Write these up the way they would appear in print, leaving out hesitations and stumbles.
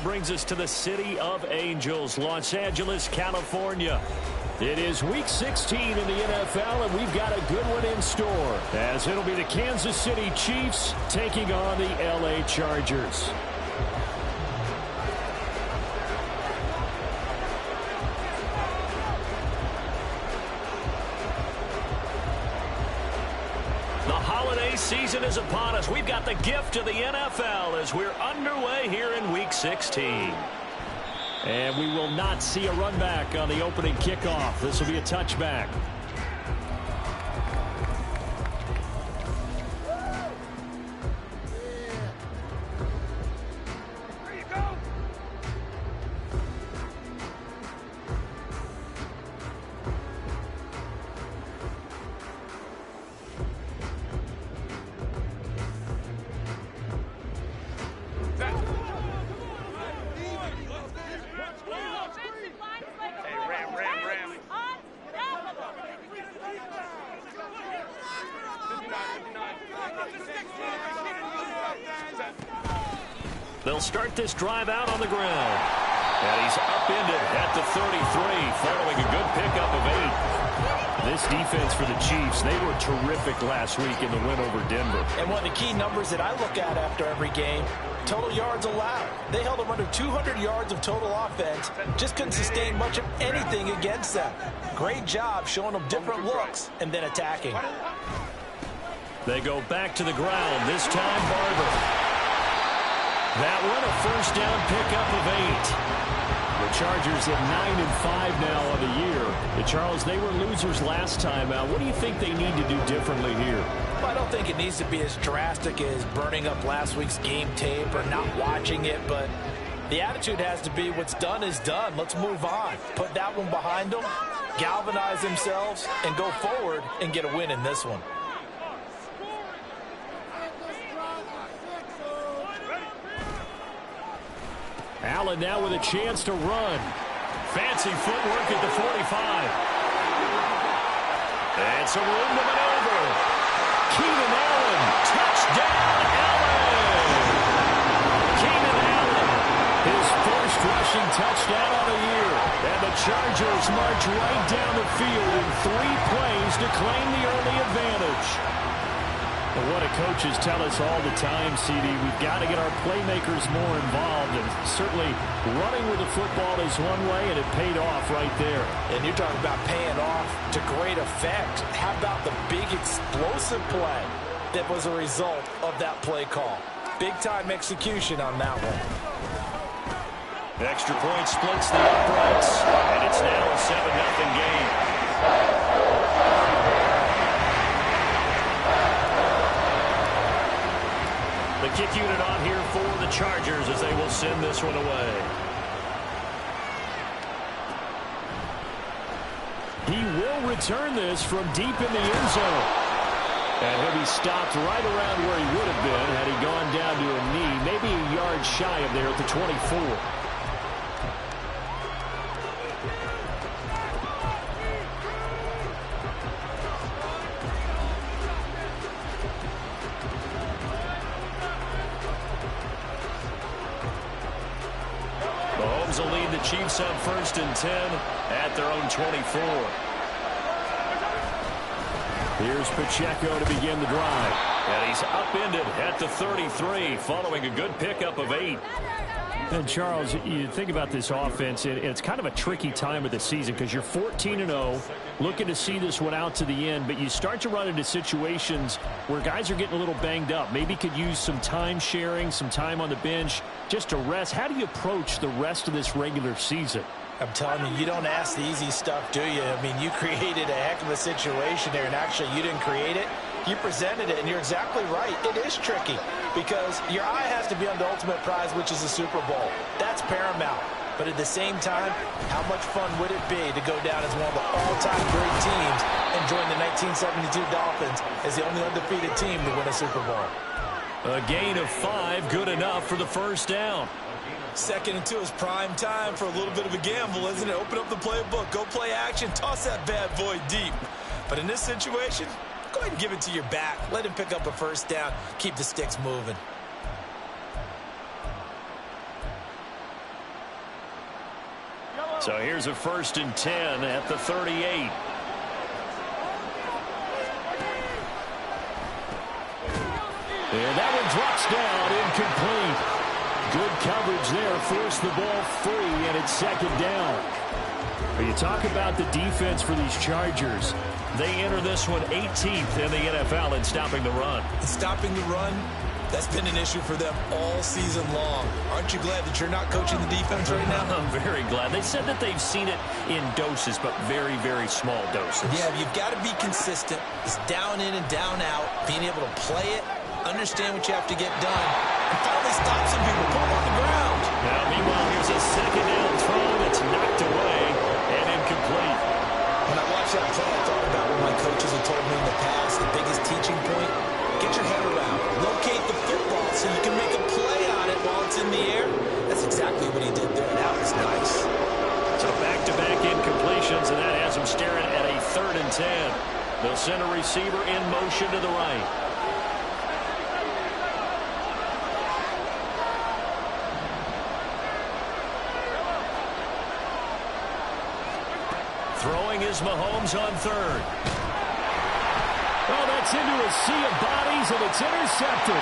brings us to the City of Angels, Los Angeles, California. It is Week 16 in the NFL, and we've got a good one in store, as it'll be the Kansas City Chiefs taking on the LA Chargers. The holiday season is upon us. We've got the gift of the NFL as we're underway here in Week 16. And we will not see a run back on the opening kickoff. This will be a touchback. They'll start this drive out on the ground. And he's upended at the 33, following a good pickup of 8. This defense for the Chiefs, they were terrific last week in the win over Denver. And one of the key numbers that I look at after every game, total yards allowed. They held them under 200 yards of total offense. Just couldn't sustain much of anything against them. Great job showing them different looks and then attacking. They go back to the ground, this time Barber. That one, a first down pickup of 8. The Chargers at 9-5 now on the year. And Charles, they were losers last time out. What do you think they need to do differently here? Well, I don't think it needs to be as drastic as burning up last week's game tape or not watching it, but the attitude has to be what's done is done. Let's move on. Put that one behind them, galvanize themselves, and go forward and get a win in this one. Allen now with a chance to run. Fancy footwork at the 45. And some room to maneuver. Keenan Allen, touchdown, Allen! Keenan Allen, his first rushing touchdown on the year. And the Chargers march right down the field in 3 plays to claim the early advantage. And what do coaches tell us all the time, CD? We've got to get our playmakers more involved. And certainly running with the football is one way, and it paid off right there. And you're talking about paying off to great effect. How about the big explosive play that was a result of that play call? Big-time execution on that one. Extra point splits the uprights, and it's now a 7-0 game. The kick unit on here for the Chargers as they will send this one away. He will return this from deep in the end zone. And he'll be stopped right around where he would have been had he gone down to a knee, maybe a yard shy of there at the 24. Will lead the Chiefs up 1st and 10 at their own 24. Here's Pacheco to begin the drive. And he's upended at the 33 following a good pickup of 8. And Charles, you think about this offense, and it's kind of a tricky time of the season because you're 14-0, looking to see this one out to the end, but you start to run into situations where guys are getting a little banged up. Maybe could use some time sharing, some time on the bench just to rest. How do you approach the rest of this regular season? I'm telling you, you don't ask the easy stuff, do you? I mean, you created a heck of a situation there, and actually you didn't create it. You presented it, and you're exactly right. It is tricky because your eye has to be on the ultimate prize, which is the Super Bowl. That's paramount. But at the same time, how much fun would it be to go down as one of the all-time great teams and join the 1972 Dolphins as the only undefeated team to win a Super Bowl? A gain of 5, good enough for the first down. 2nd and 2 is prime time for a little bit of a gamble, isn't it? Open up the playbook, go play action, toss that bad boy deep. But in this situation, go ahead and give it to your back. Let him pick up a first down. Keep the sticks moving. So here's a 1st and 10 at the 38. And that one drops down, incomplete. Good coverage there, forced the ball free, and it's 2nd down. When you talk about the defense for these Chargers, they enter this one 18th in the NFL in stopping the run. Stopping the run, that's been an issue for them all season long. Aren't you glad that you're not coaching the defense right now? I'm very glad. They said that they've seen it in doses, but very, very small doses. Yeah, you've got to be consistent. It's down in and down out, being able to play it, understand what you have to get done, and finally stop some people, put them on the ground. Now, meanwhile, here's a 2nd down throw that's knocked away and incomplete. When I watched that play, I thought about what my coaches have told me in the past. The biggest teaching point, get your head around. Locate the football so you can make a play on it while it's in the air. That's exactly what he did there. That was nice. So back-to-back incompletions, and that has him staring at a 3rd and 10. They'll send a receiver in motion to the right. Throwing is Mahomes on 3rd. Oh, that's into a sea of bodies, and it's intercepted.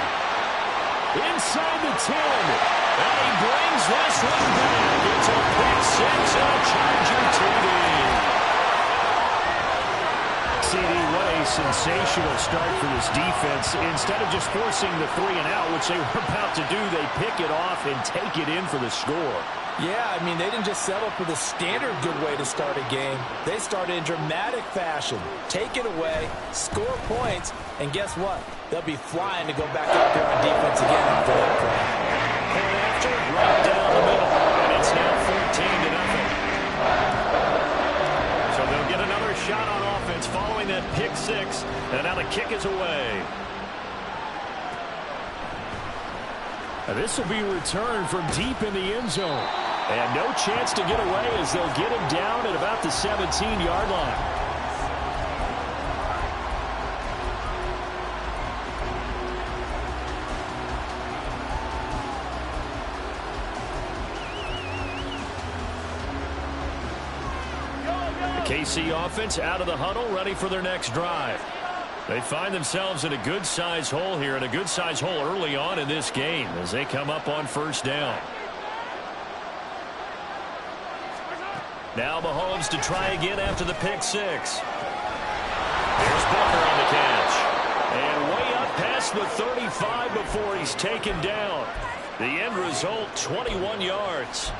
Inside the 10. And he brings this one back. It's a pick 6 and a Charger TD. CD, what a sensational start for this defense. Instead of just forcing the 3 and out, which they were about to do, they pick it off and take it in for the score. Yeah, I mean, they didn't just settle for the standard good way to start a game. They started in dramatic fashion. Take it away, score points, and guess what? They'll be flying to go back out there on defense again after that play. And after, right down the middle, and it's now 14-0. So they'll get another shot on offense following that pick 6, and now the kick is away. This will be returned from deep in the end zone. And no chance to get away as they'll get him down at about the 17-yard line. The KC offense out of the huddle, ready for their next drive. They find themselves in a good-sized hole here, and a good-sized hole early on in this game as they come up on 1st down. Now Mahomes to try again after the pick 6. There's Booker on the catch. And way up past the 35 before he's taken down. The end result, 21 yards.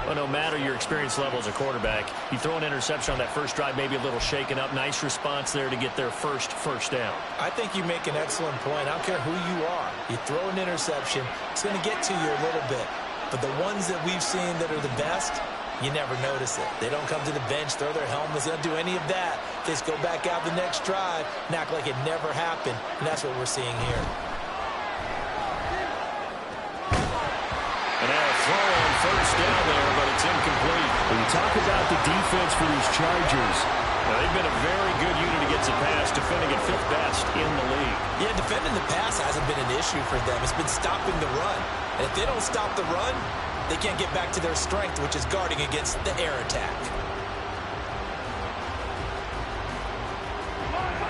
Well, no matter your experience level as a quarterback, you throw an interception on that first drive, maybe a little shaken up. Nice response there to get their first down. I think you make an excellent point. I don't care who you are. You throw an interception, it's going to get to you a little bit. But the ones that we've seen that are the best, you never notice it. They don't come to the bench, throw their helmets. They don't do any of that. They just go back out the next drive and act like it never happened. And that's what we're seeing here. And now a throw on 1st down there, but it's incomplete. When you talk about the defense for these Chargers, they've been a very good unit against the pass, defending at 5th best in the league. Yeah, defending the pass hasn't been an issue for them. It's been stopping the run. And if they don't stop the run, they can't get back to their strength, which is guarding against the air attack.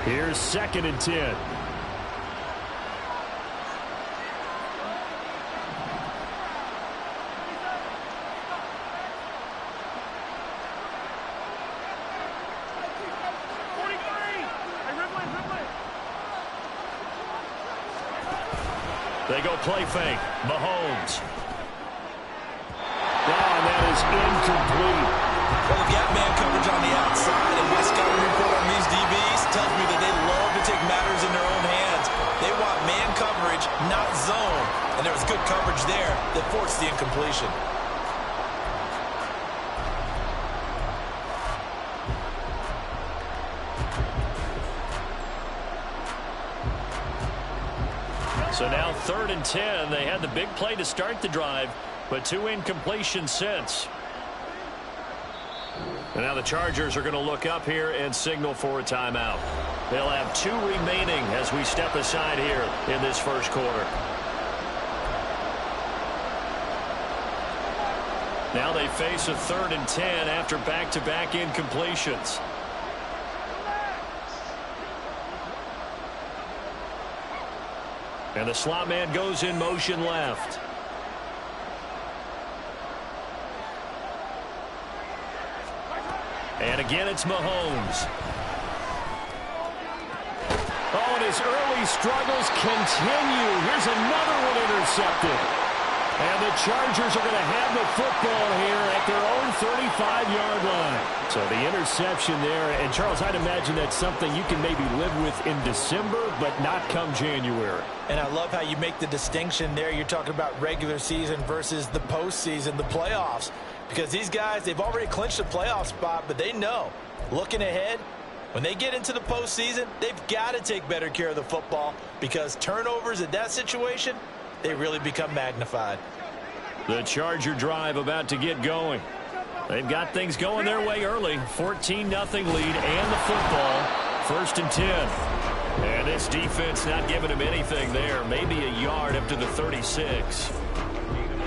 Here's 2nd and 10. They go play fake. Mahomes. And that is incomplete. Well, we've got man coverage on the outside, and what's scouting report on these DBs tells me that they love to take matters in their own hands. They want man coverage, not zone. And there was good coverage there that forced the incompletion. So now 3rd and 10. They had the big play to start the drive, but 2 incompletions since. And now the Chargers are going to look up here and signal for a timeout. They'll have 2 remaining as we step aside here in this first quarter. Now they face a 3rd and 10 after back-to-back incompletions. And the slot man goes in motion left. And again, it's Mahomes. Oh, and his early struggles continue. Here's another one intercepted. And the Chargers are going to have the football here at their own 35-yard line. So the interception there. And, Charles, I'd imagine that's something you can maybe live with in December, but not come January. And I love how you make the distinction there. You're talking about regular season versus the postseason, the playoffs. Because these guys, they've already clinched a playoff spot, but they know, looking ahead, when they get into the postseason, they've got to take better care of the football because turnovers in that situation, they really become magnified. The Charger drive about to get going. They've got things going their way early. 14-0 lead and the football. 1st and 10. And this defense not giving him anything there. Maybe a yard up to the 36.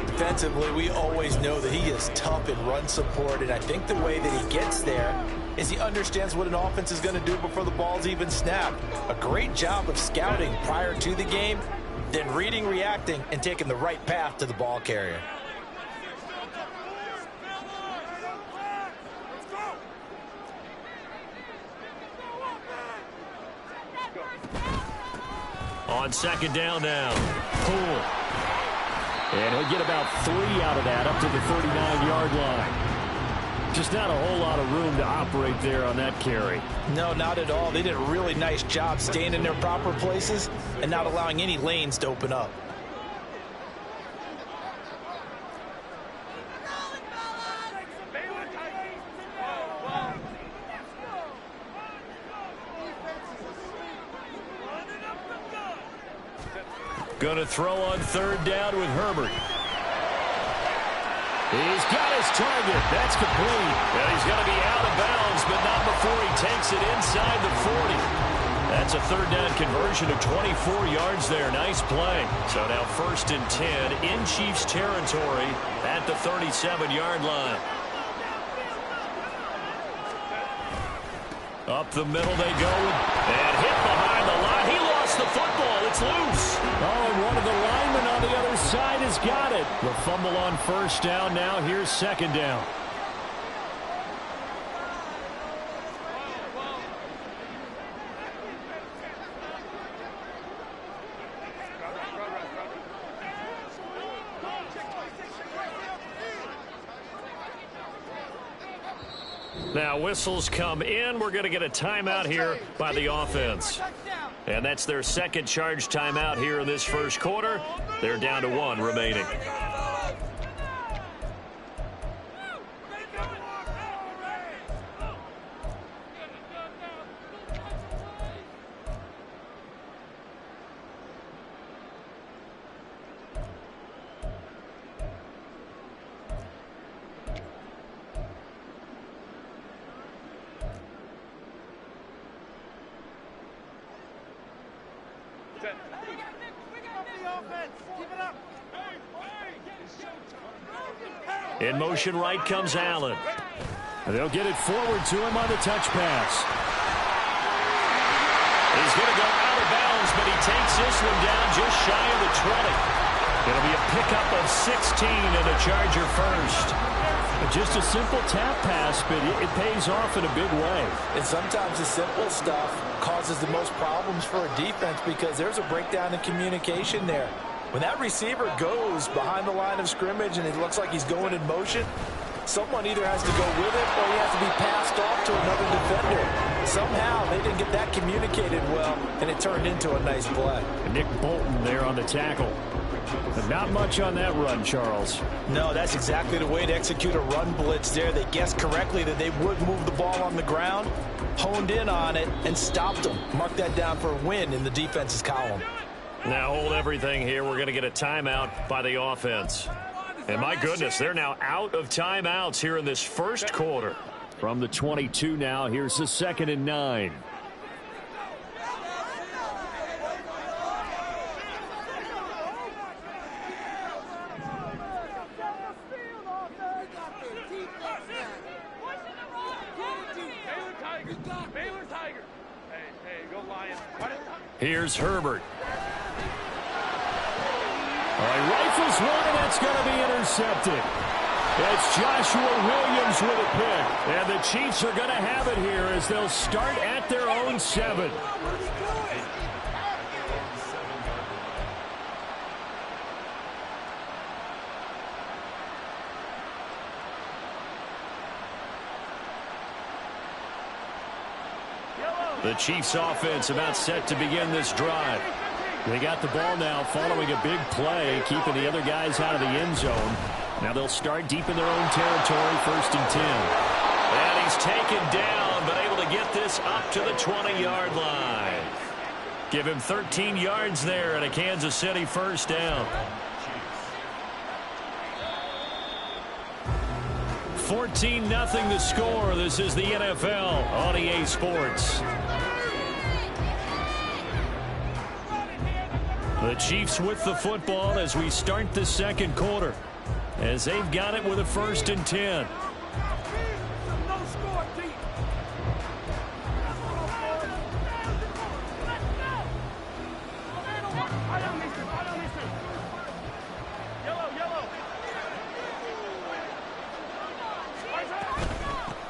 Defensively, we always know that he is tough in run support, and I think the way that he gets there is he understands what an offense is going to do before the ball's even snapped. A great job of scouting prior to the game, then reading, reacting, and taking the right path to the ball carrier. On 2nd down now. Cool. And he'll get about 3 out of that up to the 39-yard line. Just not a whole lot of room to operate there on that carry. No, not at all. They did a really nice job staying in their proper places and not allowing any lanes to open up. Going to throw on 3rd down with Herbert. He's got his target. That's complete. And he's going to be out of bounds, but not before he takes it inside the 40. That's a 3rd down conversion of 24 yards there. Nice play. So now 1st and 10 in Chiefs territory at the 37-yard line. Up the middle they go, and hit behind the line. He lost the football. It's loose. Oh, and one of the linemen on the other side has got it. The fumble on 1st down. Now here's 2nd down. Now whistles come in. We're going to get a timeout here by the offense. And that's their 2nd charge timeout here in this 1st quarter. They're down to 1 remaining. In motion right comes Allen. They'll get it forward to him on the touch pass. He's going to go out of bounds, but he takes this one down just shy of the 20. It'll be a pickup of 16 and a Charger first. Just a simple tap pass, but it pays off in a big way. And sometimes the simple stuff causes the most problems for a defense because there's a breakdown in communication there. When that receiver goes behind the line of scrimmage and it looks like he's going in motion, someone either has to go with it or he has to be passed off to another defender. Somehow they didn't get that communicated well, and it turned into a nice play. And Nick Bolton there on the tackle. But not much on that run, Charles. No, that's exactly the way to execute a run blitz there. They guessed correctly that they would move the ball on the ground, honed in on it, and stopped them. Mark that down for a win in the defense's column. Now hold everything here. We're going to get a timeout by the offense. And my goodness, they're now out of timeouts here in this 1st quarter. From the 22 now, here's the 2nd and 9. Here's Herbert. All right, rifles one, and that's going to be intercepted. It's Joshua Williams with a pick. And the Chiefs are going to have it here as they'll start at their own 7. The Chiefs offense about set to begin this drive. They got the ball now following a big play, keeping the other guys out of the end zone. Now they'll start deep in their own territory, 1st and 10. And he's taken down, but able to get this up to the 20-yard line. Give him 13 yards there and a Kansas City 1st down. 14-0 the score. This is the NFL on EA Sports. The Chiefs with the football as we start the 2nd quarter, as they've got it with a 1st and 10.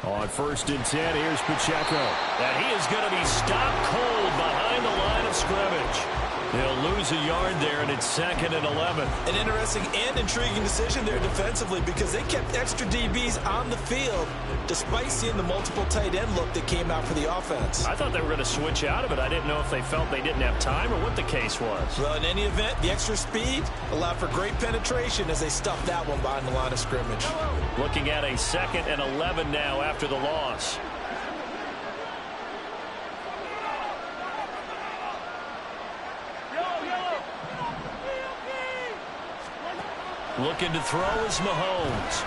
On 1st and 10, here's Pacheco. And he is going to be stopped cold behind the line of scrimmage. They'll lose a yard there, and it's 2nd and 11. An interesting and intriguing decision there defensively because they kept extra DBs on the field despite seeing the multiple tight end look that came out for the offense. I thought they were going to switch out of it. I didn't know if they felt they didn't have time or what the case was. Well, in any event, the extra speed allowed for great penetration as they stuffed that one behind the line of scrimmage. Looking at a 2nd and 11 now after the loss. Looking to throw is Mahomes.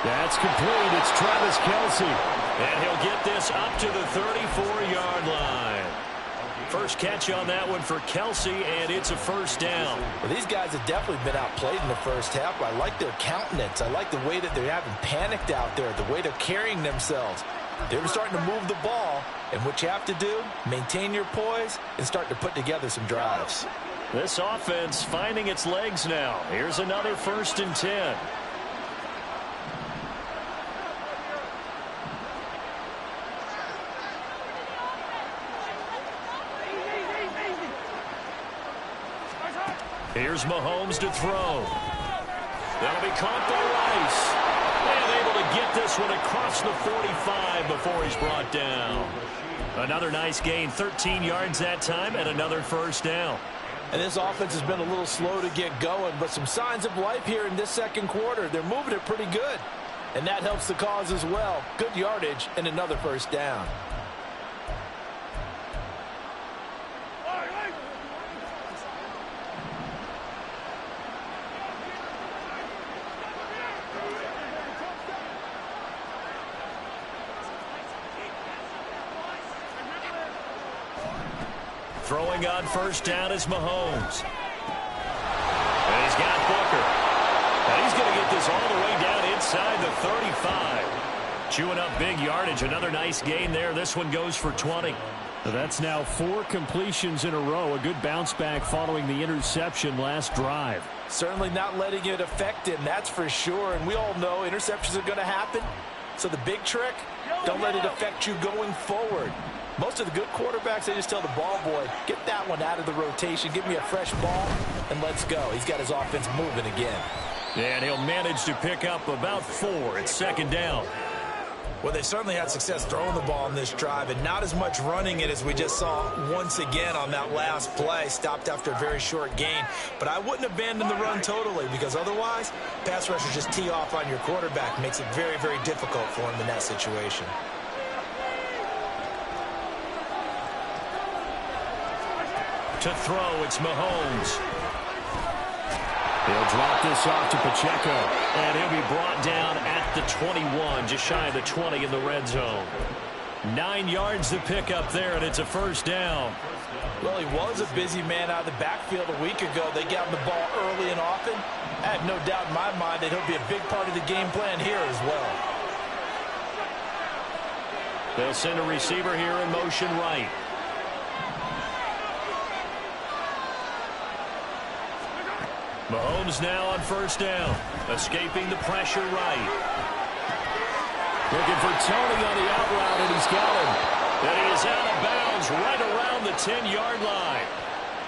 That's complete. It's Travis Kelce. And he'll get this up to the 34-yard line. First catch on that one for Kelce, and it's a 1st down. Well, these guys have definitely been outplayed in the 1st half. I like their countenance. I like the way that they haven't panicked out there, the way they're carrying themselves. They're starting to move the ball, and what you have to do, maintain your poise and start to put together some drives. This offense finding its legs now. Here's another 1st and 10. Here's Mahomes to throw. That'll be caught by Rice. And able to get this one across the 45 before he's brought down. Another nice gain, 13 yards that time, and another 1st down. And this offense has been a little slow to get going, but some signs of life here in this 2nd quarter. They're moving it pretty good, and that helps the cause as well. Good yardage and another 1st down. Throwing on 1st down is Mahomes. And he's got Booker. And he's going to get this all the way down inside the 35. Chewing up big yardage. Another nice gain there. This one goes for 20. That's now 4 completions in a row. A good bounce back following the interception last drive. Certainly not letting it affect him, that's for sure. And we all know interceptions are going to happen. So the big trick, don't let it affect you going forward. Most of the good quarterbacks, they just tell the ball boy, get that one out of the rotation, give me a fresh ball, and let's go. He's got his offense moving again. And he'll manage to pick up about 4. It's 2nd down. Well, they certainly had success throwing the ball in this drive, and not as much running it as we just saw once again on that last play. Stopped after a very short gain. But I wouldn't abandon the run totally, because otherwise, pass rushers just tee off on your quarterback. Makes it very, very difficult for him in that situation. To throw, it's Mahomes. He'll drop this off to Pacheco, and he'll be brought down at the 21, just shy of the 20 in the red zone. 9 yards to pick up there, and it's a 1st down. Well, he was a busy man out of the backfield a week ago. They got him the ball early and often. I have no doubt in my mind that he'll be a big part of the game plan here as well. They'll send a receiver here in motion right. Mahomes now on first down. Escaping the pressure right. Looking for Tony on the out route, and he's got him. And he is out of bounds right around the 10-yard line.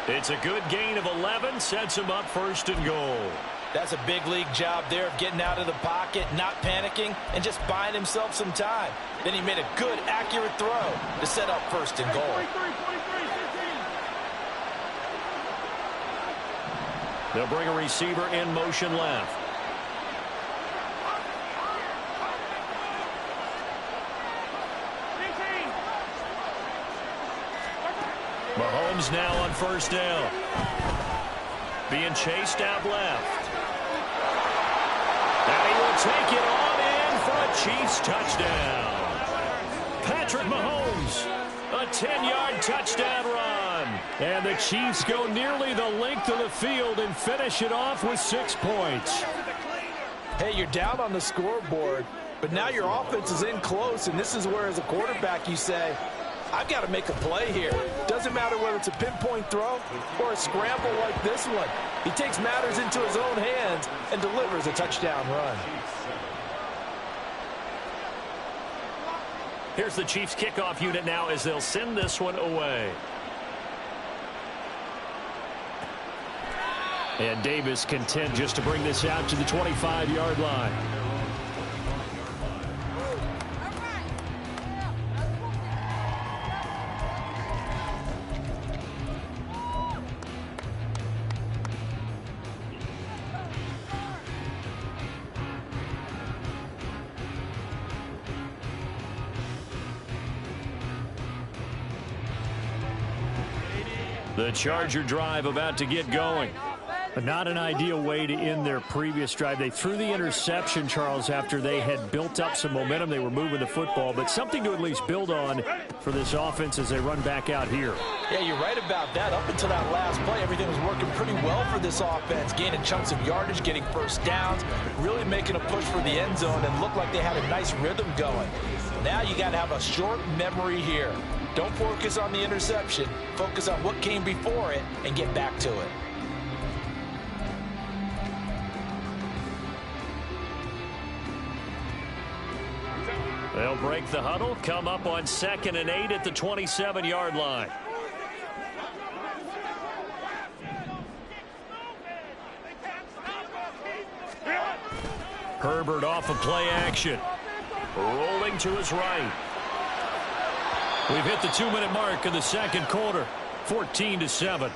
It's a good gain of 11, sets him up first and goal. That's a big league job there of getting out of the pocket, not panicking, and just buying himself some time. Then he made a good, accurate throw to set up first and goal. They'll bring a receiver in motion left. Mahomes now on first down. Being chased out left. And he will take it on in for a Chiefs touchdown. Patrick Mahomes, a 10-yard touchdown run. And the Chiefs go nearly the length of the field and finish it off with 6 points. Hey, you're down on the scoreboard, but now your offense is in close, and this is where, as a quarterback, you say, I've got to make a play here. Doesn't matter whether it's a pinpoint throw or a scramble like this one. He takes matters into his own hands and delivers a touchdown run. Here's the Chiefs kickoff unit now as they'll send this one away. And Davis content just to bring this out to the 25-yard line. The Charger drive about to get going. But not an ideal way to end their previous drive. They threw the interception, Charles, after they had built up some momentum. They were moving the football, but something to at least build on for this offense as they run back out here. Yeah, you're right about that. Up until that last play, everything was working pretty well for this offense, gaining chunks of yardage, getting first downs, really making a push for the end zone, and looked like they had a nice rhythm going. Now you got to have a short memory here. Don't focus on the interception. Focus on what came before it and get back to it. They'll break the huddle, come up on 2nd and 8 at the 27-yard line. Herbert off of play action. Rolling to his right. We've hit the 2-minute mark in the second quarter. 14-7.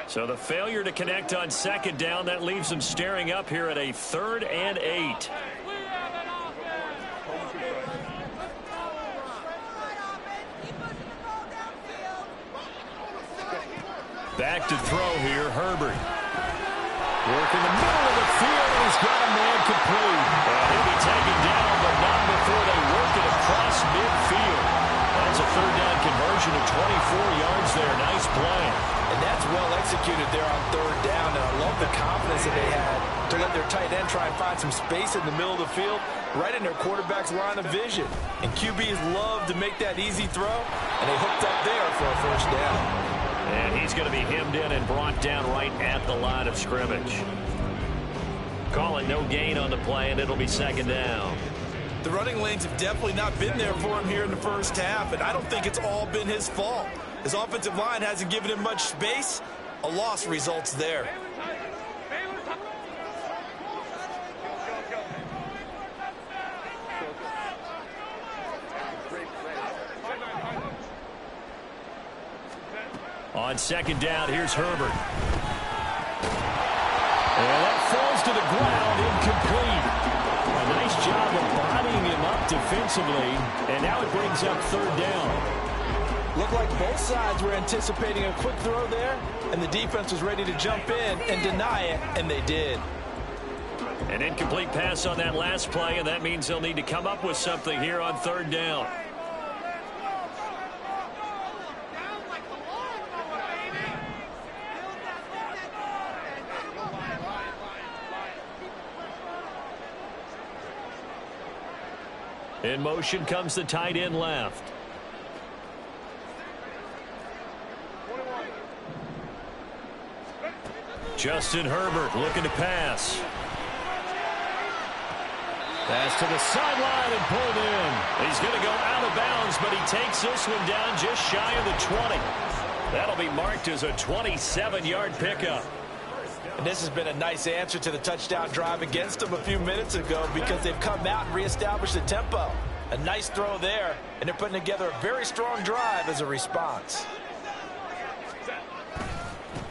So the failure to connect on 2nd down, that leaves them staring up here at a 3rd and 8. Back to throw here, Herbert. Work in the middle of the field, he's got a man complete. He'll be taken down, but not before they work it across midfield. That's a 3rd down conversion of 24 yards there. Nice play. And that's well executed there on 3rd down, and I love the confidence that they had to let their tight end try and find some space in the middle of the field, right in their quarterback's line of vision. And QBs love to make that easy throw, and they hooked up there for a 1st down. And he's going to be hemmed in and brought down right at the line of scrimmage. Call it no gain on the play, and it'll be 2nd down. The running lanes have definitely not been there for him here in the first half, and I don't think it's all been his fault. His offensive line hasn't given him much space. A loss results there. On 2nd down, here's Herbert. And that falls to the ground, incomplete. A nice job of bodying him up defensively, and now it brings up 3rd down. Looked like both sides were anticipating a quick throw there, and the defense was ready to jump in and deny it, and they did. An incomplete pass on that last play, and that means they'll need to come up with something here on 3rd down. In motion comes the tight end left. Justin Herbert looking to pass. Pass to the sideline and pulled in. He's going to go out of bounds, but he takes this one down just shy of the 20. That'll be marked as a 27-yard pickup. And this has been a nice answer to the touchdown drive against them a few minutes ago because they've come out and reestablished the tempo. A nice throw there, and they're putting together a very strong drive as a response.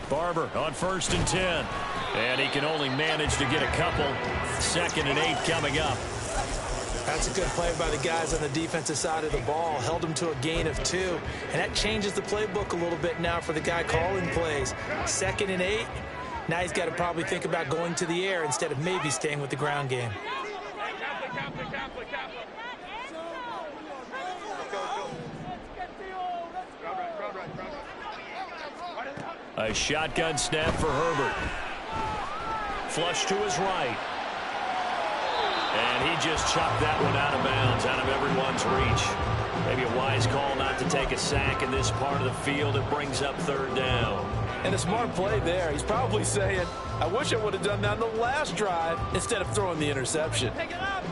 Barber on 1st and 10. And he can only manage to get a couple. 2nd and 8 coming up. That's a good play by the guys on the defensive side of the ball. Held them to a gain of 2. And that changes the playbook a little bit now for the guy calling plays. 2nd and 8. Now he's got to probably think about going to the air instead of maybe staying with the ground game. A shotgun snap for Herbert. Flush to his right. And he just chopped that one out of bounds, out of everyone's reach. Maybe a wise call not to take a sack in this part of the field. It brings up 3rd down. And a smart play there. He's probably saying, I wish I would have done that on the last drive instead of throwing the interception. Pick it up.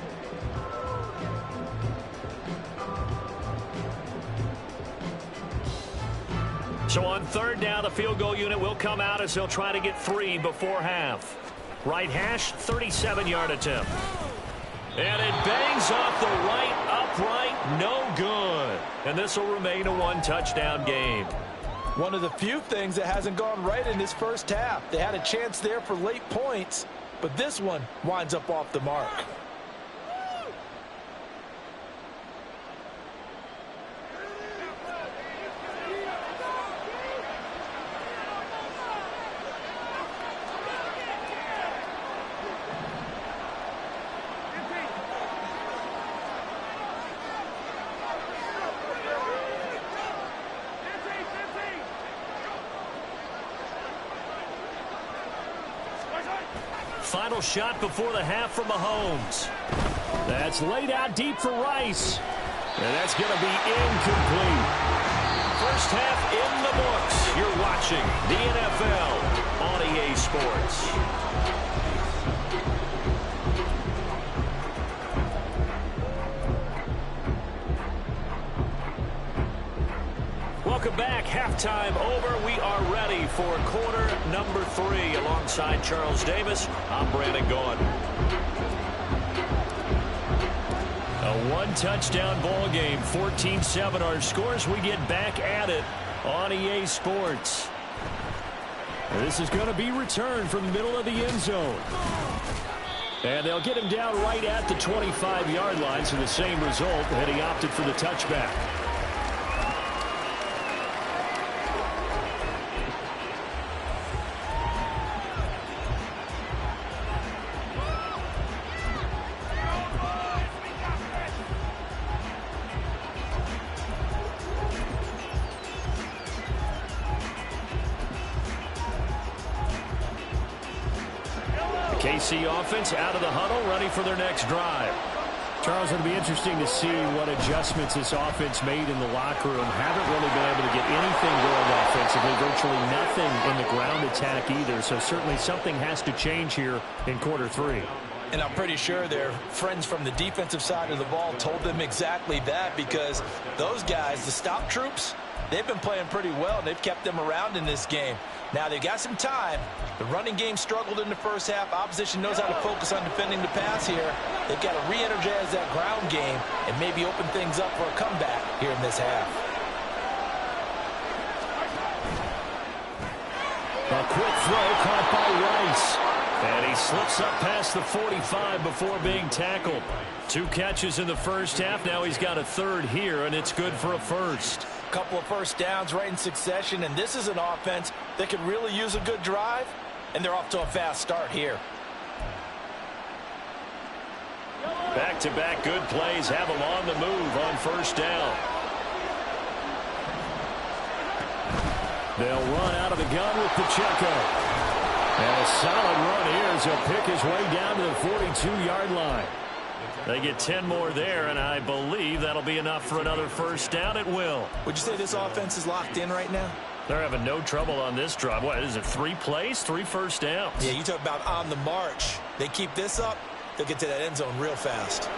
So on 3rd down, the field goal unit will come out as they'll try to get 3 before half. Right hash, 37-yard attempt. And it bangs off the right upright, no good. And this will remain a 1-touchdown game. One of the few things that hasn't gone right in this first half. They had a chance there for late points, but this one winds up off the mark. Final shot before the half from Mahomes. That's laid out deep for Rice. And that's going to be incomplete. First half in the books. You're watching the NFL on EA Sports. Welcome back. Halftime over. We are ready for quarter number 3. Alongside Charles Davis, I'm Brandon Gaudin. A 1-touchdown ball game. 14-7 our scores. We get back at it on EA Sports. This is going to be returned from the middle of the end zone. And they'll get him down right at the 25-yard line. So the same result had he opted for the touchback. KC offense out of the huddle, ready for their next drive. Charles, it'll be interesting to see what adjustments this offense made in the locker room. Haven't really been able to get anything going offensively, virtually nothing in the ground attack either. So certainly something has to change here in quarter 3. And I'm pretty sure their friends from the defensive side of the ball told them exactly that, because those guys, the stop troops, they've been playing pretty well. They've kept them around in this game. Now they've got some time. The running game struggled in the first half. Opposition knows how to focus on defending the pass here. They've got to re-energize that ground game and maybe open things up for a comeback here in this half. A quick throw caught by Rice. And he slips up past the 45 before being tackled. 2 catches in the first half. Now he's got a 3rd here, and it's good for a first. Couple of first downs right in succession, and this is an offense that could really use a good drive, and they're off to a fast start here. Back-to-back good plays have them on the move on first down. They'll run out of the gun with Pacheco. And a solid run here as he'll pick his way down to the 42-yard line. They get 10 more there, and I believe that'll be enough for another first down. It will. Would you say this offense is locked in right now? They're having no trouble on this drive. What is it, 3 plays, 3 first downs? Yeah, you talk about on the march. They keep this up, they'll get to that end zone real fast.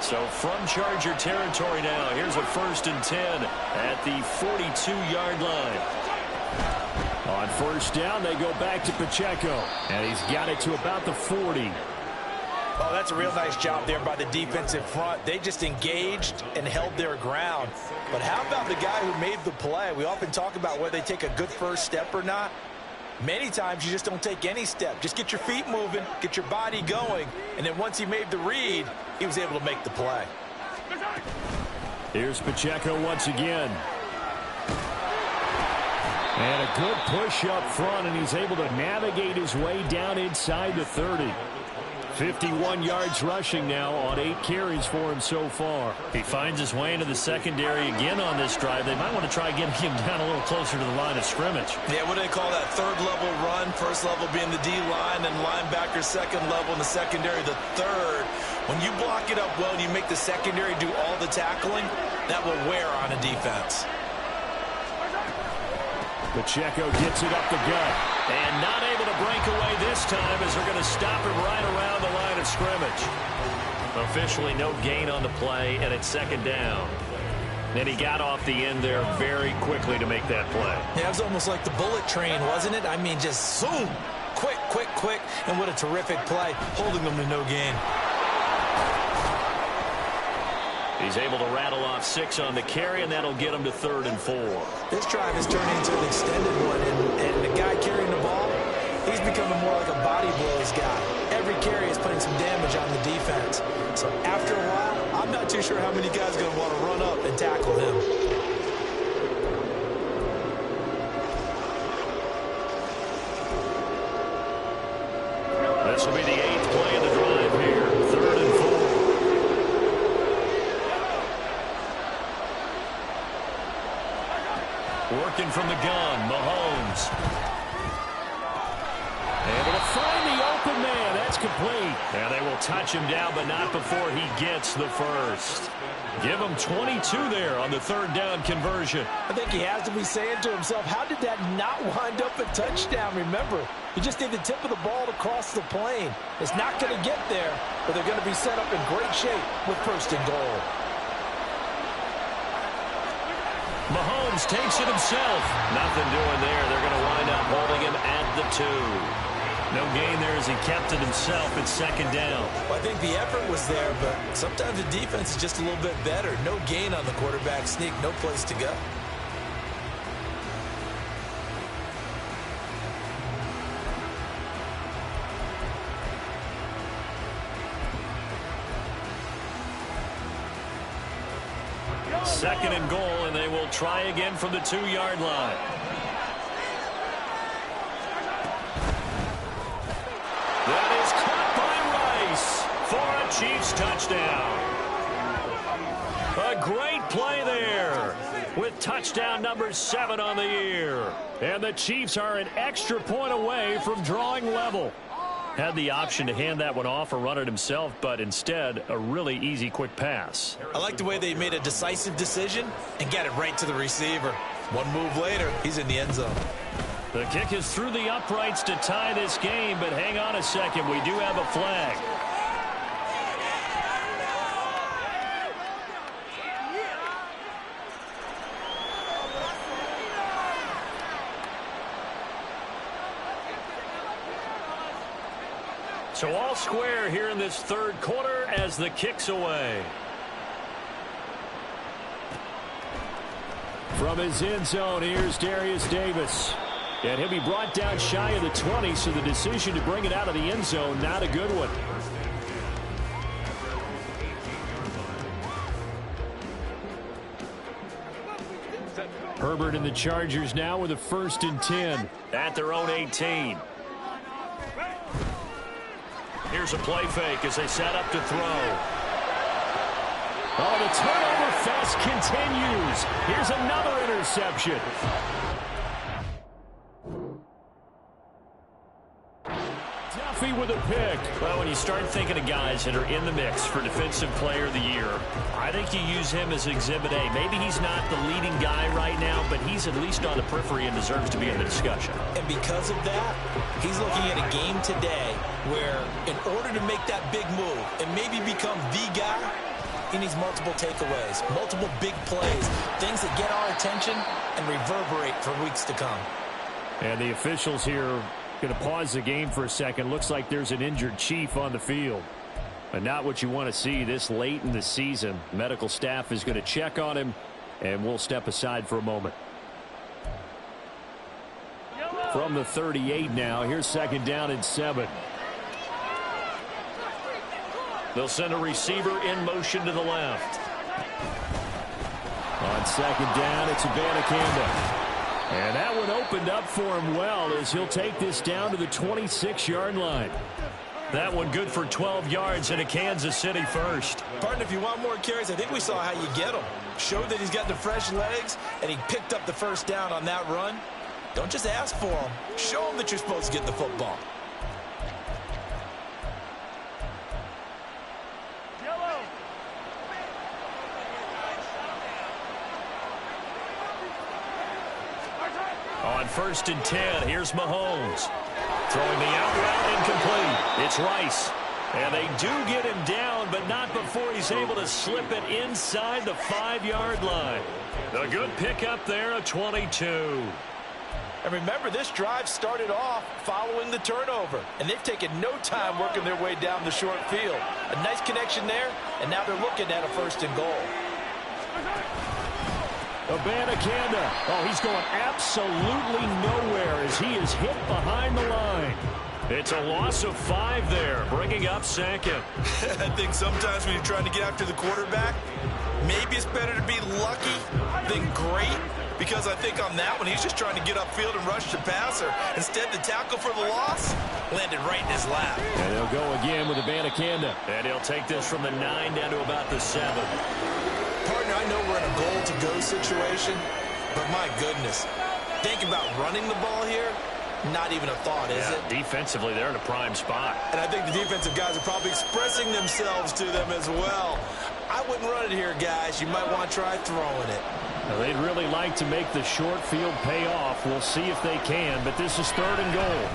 So from Charger territory now, here's a 1st and 10 at the 42-yard line. On first down, they go back to Pacheco, and he's got it to about the 40. Oh, that's a real nice job there by the defensive front. They just engaged and held their ground. But how about the guy who made the play? We often talk about whether they take a good first step or not. Many times you just don't take any step. Just get your feet moving, get your body going, and then once he made the read, he was able to make the play. Here's Pacheco once again. And a good push up front, and he's able to navigate his way down inside the 30. 51 yards rushing now on 8 carries for him so far. He finds his way into the secondary again on this drive. They might want to try getting him down a little closer to the line of scrimmage. Yeah, what do they call that? Third level run, first level being the D-line, and linebacker second level in the secondary, the third. When you block it up well and you make the secondary do all the tackling, that will wear on a defense. Pacheco gets it up the gut. And not able to break away this time as they're going to stop him right around the line of scrimmage. Officially no gain on the play, and it's 2nd down. And he got off the end there very quickly to make that play. Yeah, it was almost like the bullet train, wasn't it? I mean, just zoom. Quick, quick, quick. And what a terrific play, holding them to no gain. He's able to rattle off 6 on the carry, and that'll get him to 3rd and 4. This drive has turned into an extended one, and the guy carrying the ball, he's becoming more like a body blows guy. Every carry is putting some damage on the defense. So after a while, I'm not too sure how many guys are going to want to run up and tackle him. This will be the 8th play of the drive here. 3rd and 4. Working from the gun, Mahomes. Able to find the open man. That's complete. And they will touch him down, but not before he gets the first. Give him 22 there on the 3rd down conversion. I think he has to be saying to himself, how did that not wind up a touchdown? Remember, he just did the tip of the ball to cross the plane. It's not going to get there, but they're going to be set up in great shape with 1st and goal. Mahomes takes it himself. Nothing doing there. They're going to wind up holding him at the 2. No gain there as he kept it himself. It's 2nd down. Well, I think the effort was there, but sometimes the defense is just a little bit better. No gain on the quarterback sneak. No place to go. Second and goal, and they will try again from the 2-yard line. That is caught by Rice for a Chiefs touchdown. A great play there with touchdown number 7 on the year. And the Chiefs are an extra point away from drawing level. Had the option to hand that one off or run it himself, but instead, a really easy, quick pass. I like the way they made a decisive decision and got it right to the receiver. One move later, he's in the end zone. The kick is through the uprights to tie this game, but hang on a second. We do have a flag. So all square here in this 3rd quarter as the kick's away. From his end zone, here's Darius Davis. And he'll be brought down shy of the 20, so the decision to bring it out of the end zone, not a good one. Herbert and the Chargers now with a 1st and 10 at their own 18. Here's a play fake as they set up to throw. Oh, the turnover fest continues. Here's another interception. Coffee with a pick. Well, when you start thinking of guys that are in the mix for Defensive Player of the Year, I think you use him as Exhibit A. Maybe he's not the leading guy right now, but he's at least on the periphery and deserves to be in the discussion. And because of that, he's looking at a game today where in order to make that big move and maybe become the guy, he needs multiple takeaways, multiple big plays, things that get our attention and reverberate for weeks to come. And the officials here going to pause the game for a second. Looks like there's an injured Chief on the field. And not what you want to see this late in the season. Medical staff is going to check on him, and we'll step aside for a moment. From the 38 now, here's 2nd down and 7. They'll send a receiver in motion to the left. On 2nd down, it's Gametime. And that one opened up for him well as he'll take this down to the 26-yard line. That one good for 12 yards and a Kansas City first. Partner, if you want more carries, I think we saw how you get him. Showed that he's got the fresh legs, and he picked up the first down on that run. Don't just ask for him. Show him that you're supposed to get the football. On 1st and 10, here's Mahomes. Throwing the out route incomplete. It's Rice. And they do get him down, but not before he's able to slip it inside the 5-yard line. A good pickup there, a 22. And remember, this drive started off following the turnover. And they've taken no time working their way down the short field. A nice connection there, and now they're looking at a 1st and goal. Gametime. Oh, he's going absolutely nowhere as he is hit behind the line. It's a loss of 5 there, bringing up 2nd. I think sometimes when you're trying to get after the quarterback, maybe it's better to be lucky than great, because I think on that one, he's just trying to get upfield and rush the passer. Instead, the tackle for the loss landed right in his lap. And they'll go again with Gametime. And he'll take this from the 9 down to about the 7. Partner, I know we're in a goal-to-go situation, but my goodness, think about running the ball here. Not even a thought, is it? Defensively, they're in a prime spot. And I think the defensive guys are probably expressing themselves to them as well. I wouldn't run it here, guys. You might want to try throwing it. Now, they'd really like to make the short field pay off. We'll see if they can, but this is 3rd and goal.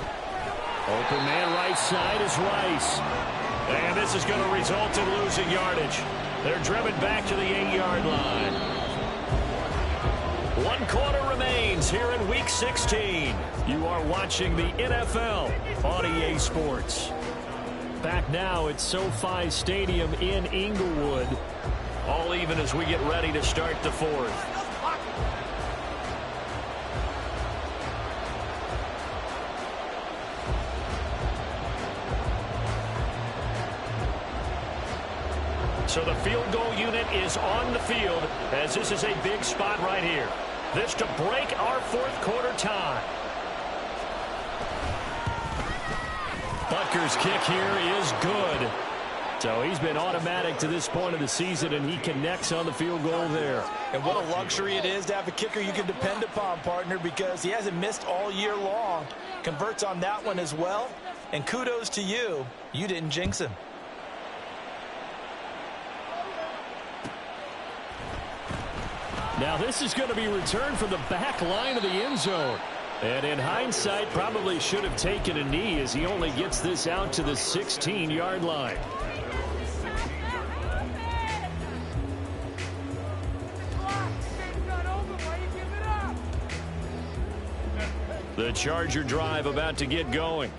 Open man right side is Rice. And this is going to result in losing yardage. They're driven back to the 8-yard line. 1 quarter remains here in Week 16. You are watching the NFL on EA Sports. Back now at SoFi Stadium in Inglewood. All even as we get ready to start the 4th. So the field goal unit is on the field as this is a big spot right here. This to break our 4th quarter tie. Butker's kick here is good. So he's been automatic to this point of the season, and he connects on the field goal there. And what a luxury it is to have a kicker you can depend upon, partner, because he hasn't missed all year long. Converts on that one as well. And kudos to you. You didn't jinx him. Now this is going to be returned from the back line of the end zone. And in hindsight, probably should have taken a knee as he only gets this out to the 16-yard line. The Charger drive about to get going.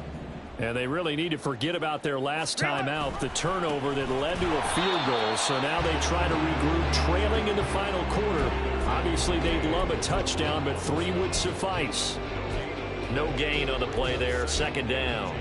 And they really need to forget about their last time out, the turnover that led to a field goal. So now they try to regroup, trailing in the final quarter. Obviously, they'd love a touchdown, but 3 would suffice. No gain on the play there, 2nd down.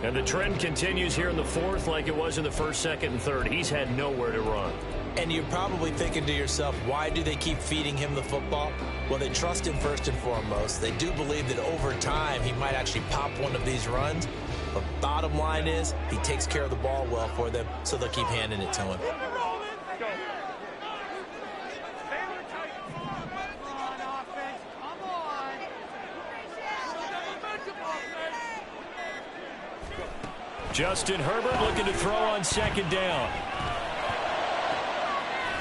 And the trend continues here in the 4th like it was in the 1st, 2nd, and 3rd. He's had nowhere to run. And you're probably thinking to yourself, why do they keep feeding him the football? Well, they trust him first and foremost. They do believe that over time he might actually pop one of these runs. But bottom line is he takes care of the ball well for them, so they'll keep handing it to him. Justin Herbert looking to throw on second down.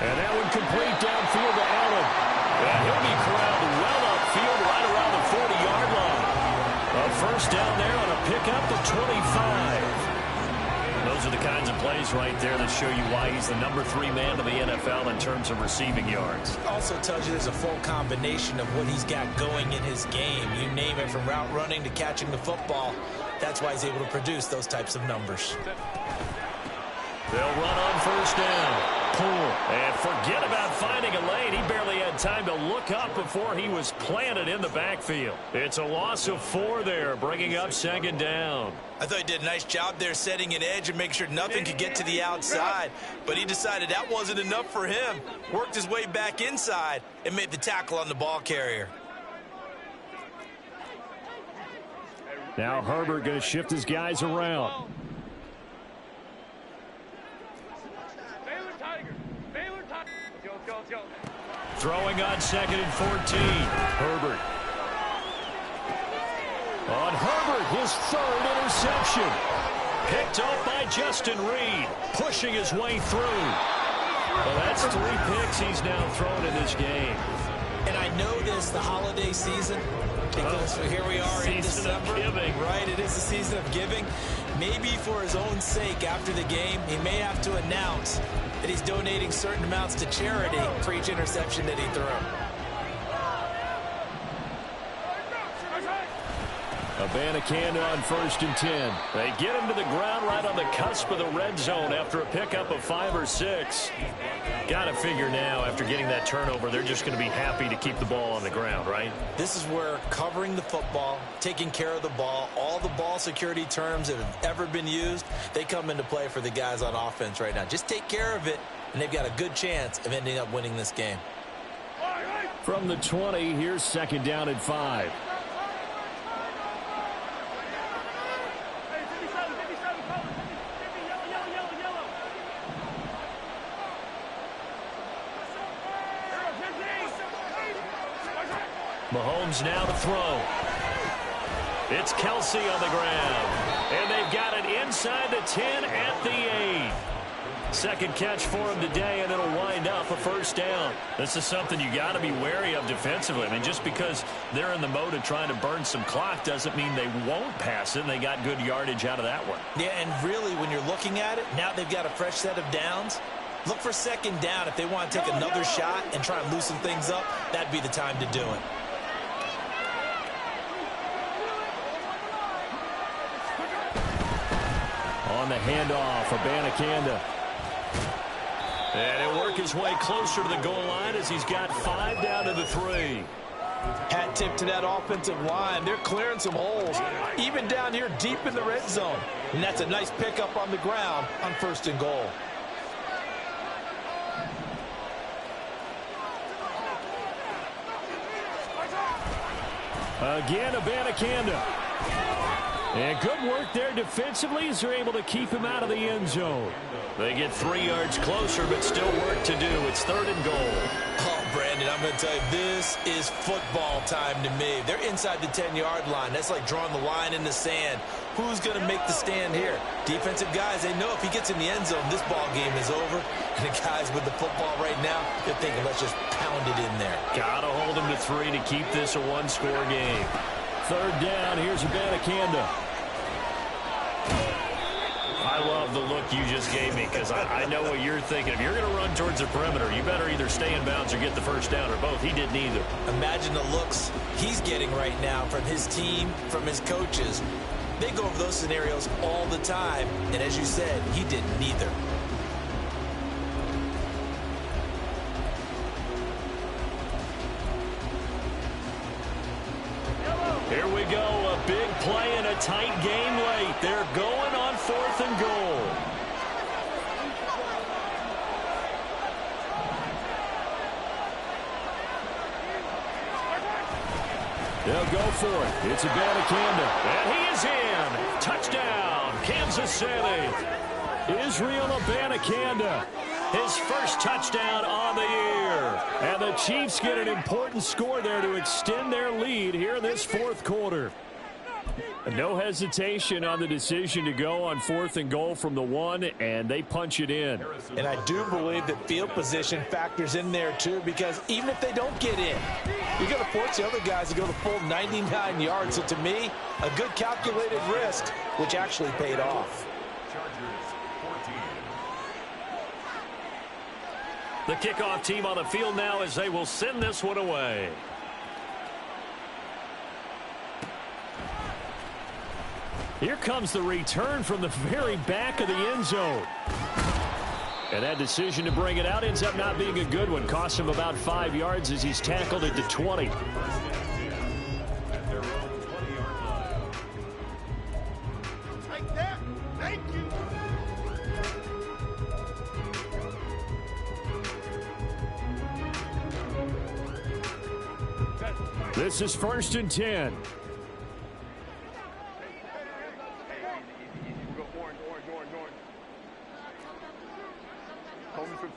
And that one complete downfield to Allen. And he'll be corralled well upfield right around the 40-yard line. A first down there on a pickup to 25. Those are the kinds of plays right there that show you why he's the number 3 man of the NFL in terms of receiving yards. Also tells you there's a full combination of what he's got going in his game. You name it, from route running to catching the football. That's why he's able to produce those types of numbers. They'll run on first down. Pull. And forget about finding a lane. He barely had time to look up before he was planted in the backfield. It's a loss of 4 there, bringing up second down. I thought he did a nice job there setting an edge and make sure nothing could get to the outside. But he decided that wasn't enough for him. Worked his way back inside and made the tackle on the ball carrier. Now Herbert going to shift his guys around. Throwing on second and 14. Herbert. On Herbert, his 3rd interception. Picked off by Justin Reed, pushing his way through. Well, that's 3 picks he's now thrown in this game. And I know this, the holiday season, because here we are in December. Right, it is the season of giving. Maybe for his own sake, after the game, he may have to announce that he's donating certain amounts to charity for each interception that he threw. Abanikanda on 1st and 10. They get him to the ground right on the cusp of the red zone after a pickup of 5 or 6. Got to figure now, after getting that turnover, they're just going to be happy to keep the ball on the ground, right? This is where covering the football, taking care of the ball, all the ball security terms that have ever been used, they come into play for the guys on offense right now. Just take care of it, and they've got a good chance of ending up winning this game. From the 20, here's second down and 5. Mahomes now to throw. It's Kelsey on the ground. And they've got it inside the 10 at the 8. Second catch for him today, and it'll wind up a first down. This is something you got to be wary of defensively. I mean, just because they're in the mode of trying to burn some clock doesn't mean they won't pass it, and they got good yardage out of that one. Yeah, and really, when you're looking at it, now they've got a fresh set of downs. Look for second down. If they want to take another shot and try and loosen things up, that'd be the time to do it. On the handoff, Abanikanda. And he'll work his way closer to the goal line as he's got 5 down to the 3. Hat tip to that offensive line. They're clearing some holes, even down here deep in the red zone. And that's a nice pickup on the ground on 1st and goal. Again, Abanikanda. And good work there defensively as they're able to keep him out of the end zone. They get 3 yards closer, but still work to do. It's 3rd and goal. Oh, Brandon, I'm going to tell you, this is football time to me. They're inside the 10-yard line. That's like drawing the line in the sand. Who's going to make the stand here? Defensive guys, they know if he gets in the end zone, this ball game is over. And the guys with the football right now, they're thinking, let's just pound it in there. Got to hold him to 3 to keep this a 1-score game. 3rd down, here's Abanikanda. I love the look you just gave me because I know what you're thinking. If you're going to run towards the perimeter, you better either stay in bounds or get the first down, or both. He did neither. Imagine the looks he's getting right now from his team, from his coaches. They go over those scenarios all the time, and as you said, he did neither. Here we go, a big play in a tight game late. They're going on 4th and goal. They'll go for it. It's Abanikanda. And he is in. Touchdown, Kansas City. Israel Abanikanda. His first touchdown on the year. And the Chiefs get an important score there to extend their lead here in this 4th quarter. No hesitation on the decision to go on 4th and goal from the 1, and they punch it in. And I do believe that field position factors in there too, because even if they don't get in, you're going to force the other guys to go the full 99 yards. So to me, a good calculated risk, which actually paid off. The kickoff team on the field now as they will send this one away. Here comes the return from the very back of the end zone. And that decision to bring it out ends up not being a good one. Costs him about 5 yards as he's tackled at the 20. Take that. Thank you. This is 1st and 10.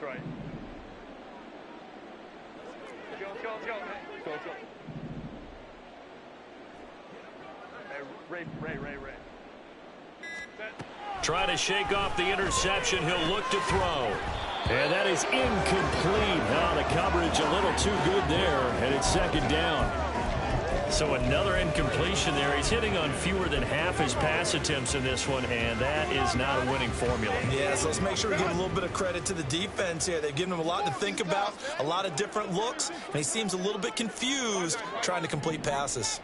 Right. Let's go. Hey, Ray. Trying to shake off the interception. He'll look to throw. And that is incomplete. Now the coverage a little too good there, and it's 2nd down. So another incompletion there. He's hitting on fewer than half his pass attempts in this one, and that is not a winning formula. Yeah, so let's make sure we give a little bit of credit to the defense here. They've given him a lot to think about, a lot of different looks, and he seems a little bit confused trying to complete passes.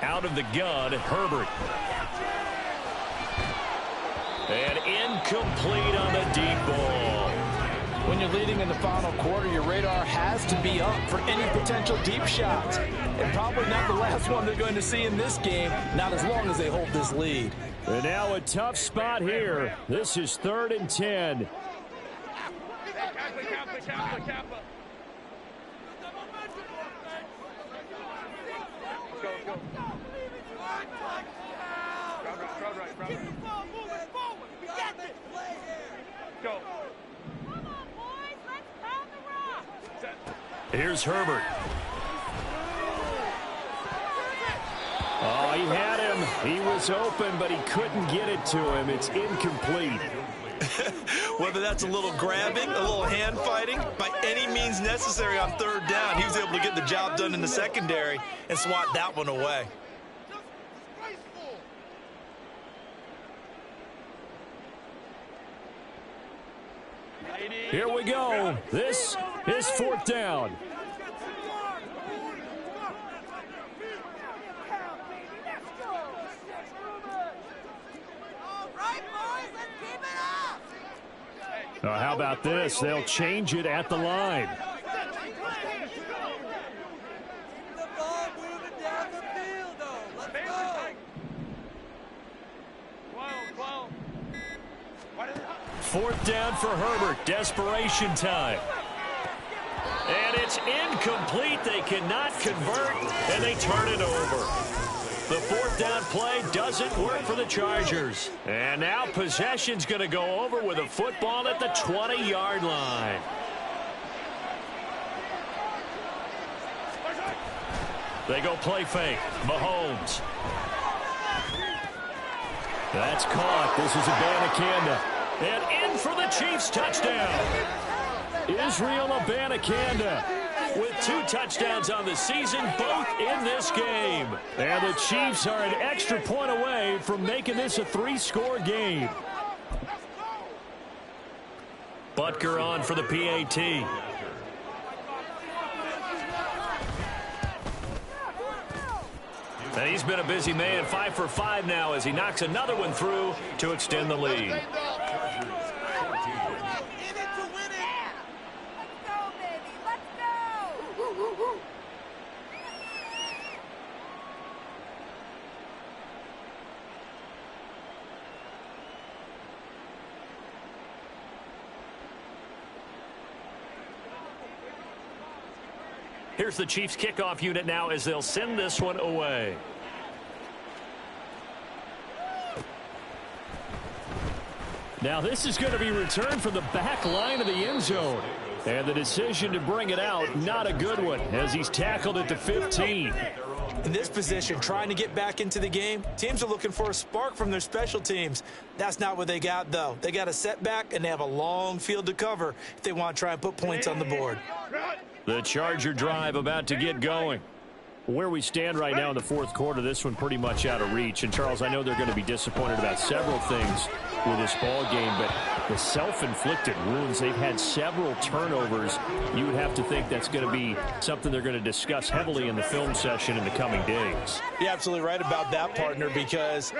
Out of the gun, Herbert. And incomplete on the deep ball. When you're leading in the final quarter, your radar has to be up for any potential deep shots. And probably not the last one they're going to see in this game, not as long as they hold this lead. And now a tough spot here. This is 3rd and 10. Kappa. Go. Crowd right. Keep the ball moving forward. We got this. Go. Come on, boys. Let's pound the rock. Here's Herbert. Oh, he had him. He was open, but he couldn't get it to him. It's incomplete. Whether that's a little grabbing, a little hand fighting, by any means necessary on 3rd down, he was able to get the job done in the secondary and swat that one away. Here we go. This is 4th down. How about this? They'll change it at the line. The ball moving down the field, though. Let's go. 4th down for Herbert. Desperation time. And it's incomplete. They cannot convert, and they turn it over. The 4th down play doesn't work for the Chargers. And now possession's going to go over with a football at the 20-yard line. They go play fake. Mahomes. That's caught. This is Abanikanda. And in for the Chiefs touchdown. Israel Abanikanda with 2 touchdowns on the season, both in this game. And the Chiefs are an extra point away from making this a 3-score game. Butker on for the PAT. And he's been a busy man, 5 for 5 now as he knocks another one through to extend the lead. Here's the Chiefs kickoff unit now as they'll send this one away. Now this is going to be returned from the back line of the end zone. And the decision to bring it out, not a good one, as he's tackled at the 15. In this position, trying to get back into the game, teams are looking for a spark from their special teams. That's not what they got, though. They got a setback, and they have a long field to cover if they want to try and put points on the board. The Charger drive about to get going. Where we stand right now in the fourth quarter, this one pretty much out of reach. And, Charles, I know they're going to be disappointed about several things with this ball game, but the self-inflicted wounds, they've had several turnovers. You would have to think that's going to be something they're going to discuss heavily in the film session in the coming days. You're absolutely right about that, partner, because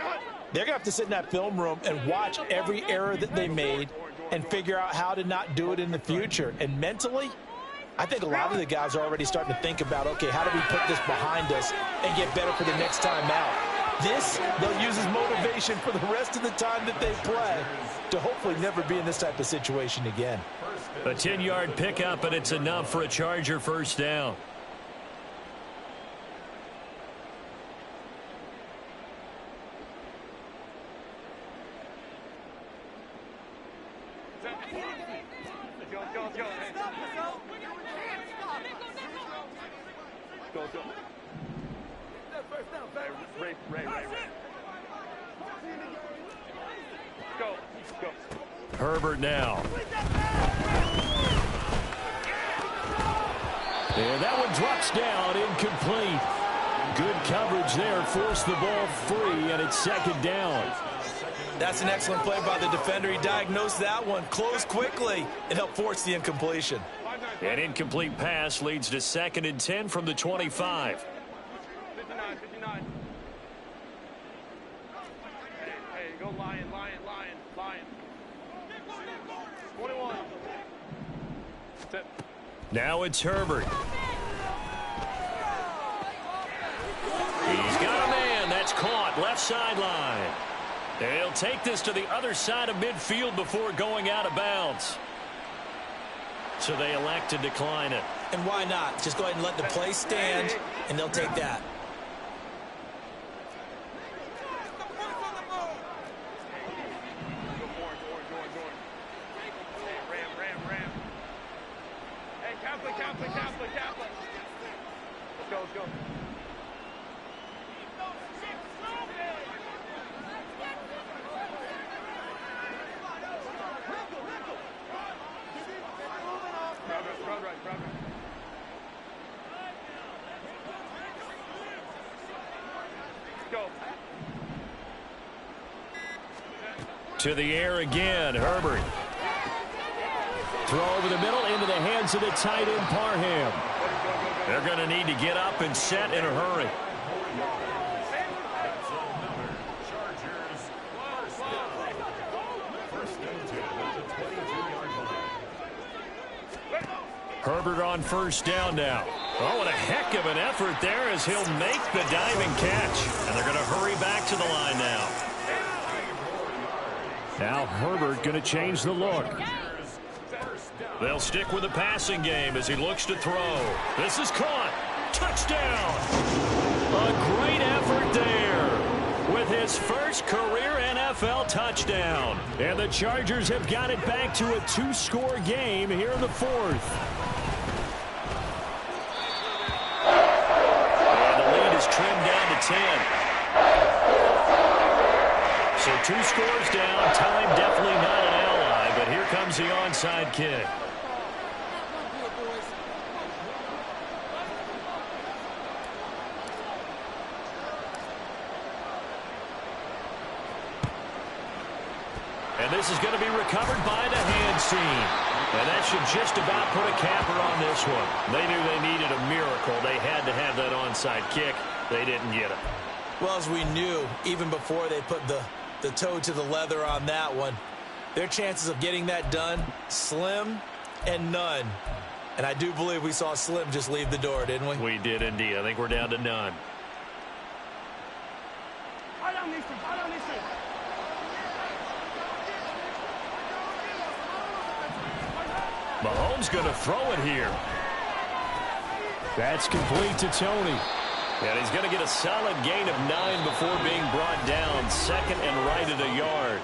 they're going to have to sit in that film room and watch every error that they made and figure out how to not do it in the future. And mentally, I think a lot of the guys are already starting to think about, okay, how do we put this behind us and get better for the next time out? This, they'll use as motivation for the rest of the time that they play to hopefully never be in this type of situation again. A 10-yard pickup, and it's enough for a Charger first down. Herbert now. And that one drops down, incomplete. Good coverage there, forced the ball free, and it's second down. That's an excellent play by the defender. He diagnosed that one, closed quickly, and helped force the incompletion. An incomplete pass leads to 2nd and 10 from the 25. 59. Hey, go Lion. 21. Now it's Herbert. He's got a man. That's caught. Left sideline. They'll take this to the other side of midfield before going out of bounds. So they elect to decline it. And why not? Just go ahead and let the play stand, and they'll take that. Kaplan. Let's go. Right. Go. To the air again, Herbert. Throw over the middle into the hands of the tight end, Parham. They're going to need to get up and set in a hurry. Herbert on first down now. Oh, what a heck of an effort there as he'll make the diving catch. And they're going to hurry back to the line now. Now Herbert going to change the look. They'll stick with the passing game as he looks to throw. This is caught. Touchdown. A great effort there with his first career NFL touchdown. And the Chargers have got it back to a 2-score game here in the fourth. And the lead is trimmed down to 10. So 2 scores down. Time definitely not an ally, but here comes the onside kick. And this is going to be recovered by the hands team. And that should just about put a capper on this one. They knew they needed a miracle. They had to have that onside kick. They didn't get it. Well, as we knew, even before they put the toe to the leather on that one, their chances of getting that done, slim and none. And I do believe we saw Slim just leave the door, didn't we? We did indeed. I think we're down to none. Mahomes going to throw it here. That's complete to Tony. And he's going to get a solid gain of 9 before being brought down. Second and right at a yard.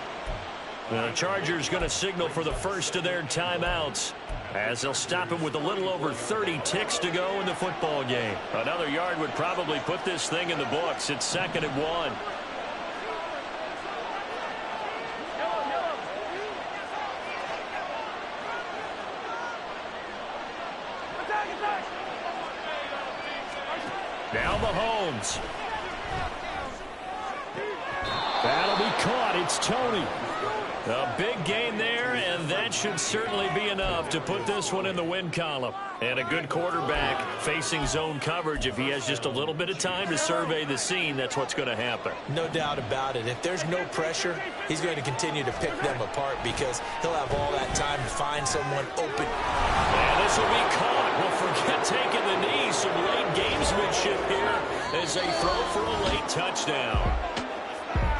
The Chargers going to signal for the first of their timeouts, as they'll stop him with a little over 30 ticks to go in the football game. Another yard would probably put this thing in the books. It's 2nd and 1. Now Mahomes. That'll be caught. It's Tony. A big gain there, and that should certainly be enough to put this one in the win column. And a good quarterback facing zone coverage. If he has just a little bit of time to survey the scene, that's what's going to happen. No doubt about it. If there's no pressure, he's going to continue to pick them apart because he'll have all that time to find someone open. And this will be caught. Well, forget taking the knee. Some late gamesmanship here as they throw for a late touchdown.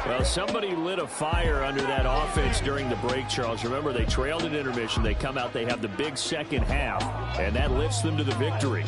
Well, somebody lit a fire under that offense during the break, Charles. Remember, they trailed at intermission. They come out, they have the big second half, and that lifts them to the victory.